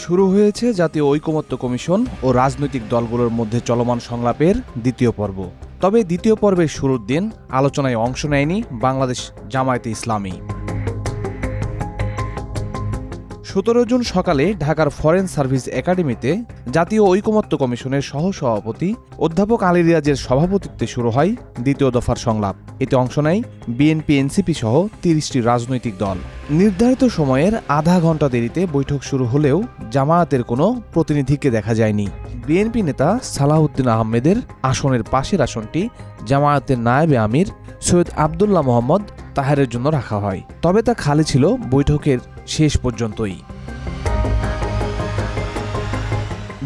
শুরু হয়েছে জাতীয় ঐকমত্য কমিশন ও রাজনৈতিক দলগুলোর মধ্যে চলমান সংলাপের দ্বিতীয় পর্ব। তবে দ্বিতীয় পর্বের শুরুর দিন আলোচনায় অংশ নেয়নি বাংলাদেশ জামায়াতে ইসলামী। 17 জুন সকালে ঢাকার ফরেন সার্ভিস একাডেমিতে জাতীয় ঐকমত্য কমিশনের সহসভাপতি অধ্যাপক আলী রিয়াজের সভাপতিত্বে শুরু হয় দ্বিতীয় দফার সংলাপ। এতে অংশ নেয় বিএনপি, এনসিপি সহ 30টি রাজনৈতিক দল। নির্ধারিত সময়ের আধা ঘন্টা দেরিতে বৈঠক শুরু হলেও জামায়াতের কোনো প্রতিনিধিকে দেখা যায়নি। বিএনপি নেতা সালাহউদ্দিন আহমেদের আসনের পাশের আসনটি জামায়াতের নায়েবে আমির সৈয়দ আবদুল্লাহ মোহাম্মদ তাহেরের জন্য রাখা হয়। তবে তা খালি ছিল বৈঠকের শেষ পর্যন্তই।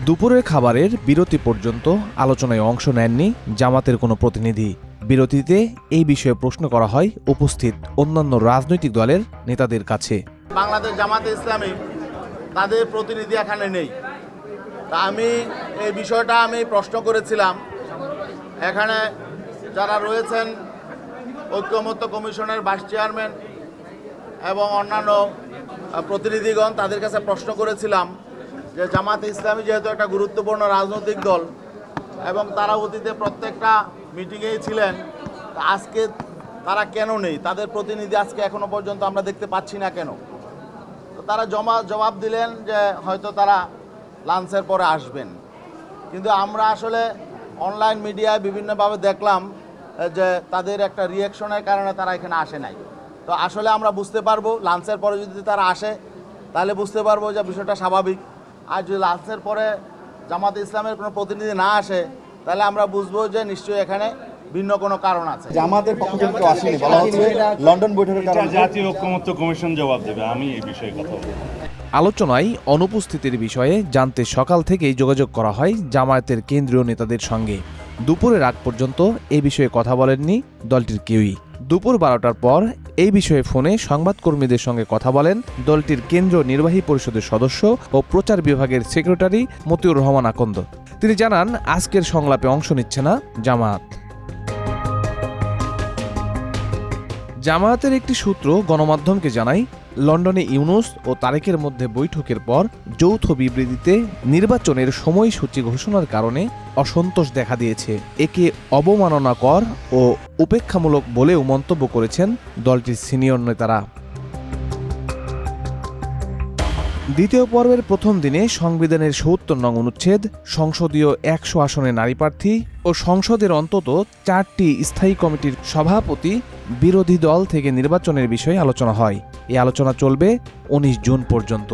দুপুরের খাবারের বিরতি পর্যন্ত আলোচনায় অংশ নেননি জামাতের কোনো প্রতিনিধি। বিরতিতে এই বিষয়ে প্রশ্ন করা হয় উপস্থিত অন্যান্য রাজনৈতিক দলের নেতাদের কাছে। বাংলাদেশ জামায়াতে ইসলামী তাদের প্রতিনিধি এখানে নেই। তা আমি এই বিষয়টা প্রশ্ন করেছিলাম। এখানে যারা রয়েছেন ঐকমত্য কমিশনের ভাইস চেয়ারম্যান এবং অন্যান্য প্রতিনিধিগণ, তাদের কাছে প্রশ্ন করেছিলাম যে জামায়াতে ইসলামী যেহেতু একটা গুরুত্বপূর্ণ রাজনৈতিক দল এবং তারা অতীতে প্রত্যেকটা মিটিংয়েই ছিলেন, আজকে তারা কেন নেই, তাদের প্রতিনিধি আজকে এখনো পর্যন্ত আমরা দেখতে পাচ্ছি না কেন? তো তারা জবাব দিলেন যে হয়তো তারা লাঞ্চের পরে আসবেন। কিন্তু আমরা আসলে অনলাইন মিডিয়ায় বিভিন্নভাবে দেখলাম যে তাদের একটা রিয়াকশনের কারণে তারা এখানে আসে নাই। তো আসলে আমরা বুঝতে পারবো লাঞ্চের পরে যদি তারা আসে তাহলে বুঝতে পারবো যে বিষয়টা স্বাভাবিক। আর যদি লাঞ্চের পরে জামায়াতে ইসলামের কোনো প্রতিনিধি না আসে তাহলে আমরা বুঝবো যে নিশ্চয়ই এখানে ভিন্ন কোনো কারণ আছে। জামায়াতের পক্ষ থেকে কেউ আসেনি, বলা হচ্ছে লন্ডন বৈঠকের কারণে। জাতীয় ঐকমত্য কমিশন জবাব দেবে, আমি এই বিষয়ে কথা বলবো। আলোচনায় অনুপস্থিতির বিষয়ে জানতে সকাল থেকেই যোগাযোগ করা হয় জামায়াতের কেন্দ্রীয় নেতাদের সঙ্গে। দুপুরের আগ পর্যন্ত এই বিষয়ে কথা বলেননি দলটির কেউই। দুপুর 12টার পর এই বিষয়ে ফোনে সংবাদকর্মীদের সঙ্গে কথা বলেন দলটির কেন্দ্রীয় নির্বাহী পরিষদের সদস্য ও প্রচার বিভাগের সেক্রেটারি মতিউর রহমান আকন্দ। তিনি জানান, আজকের সংলাপে অংশ নিচ্ছে না জামায়াত। জামায়াতের একটি সূত্র গণমাধ্যমকে জানায়, লন্ডনে ইউনূস ও তারেকের মধ্যে বৈঠকের পর যৌথ বিবৃতিতে নির্বাচনের সময়সূচি ঘোষণার কারণে অসন্তোষ দেখা দিয়েছে। একে অবমাননাকর ও উপেক্ষামূলক বলেও মন্তব্য করেছেন দলটির সিনিয়র নেতারা। দ্বিতীয় পর্বের প্রথম দিনে সংবিধানের ৭০ নং অনুচ্ছেদ, সংসদীয় ১০০ আসনে নারী প্রার্থী ও সংসদের অন্তত 4টি স্থায়ী কমিটির সভাপতি বিরোধী দল থেকে নির্বাচনের বিষয়ে আলোচনা হয়। এই আলোচনা চলবে 19 জুন পর্যন্ত।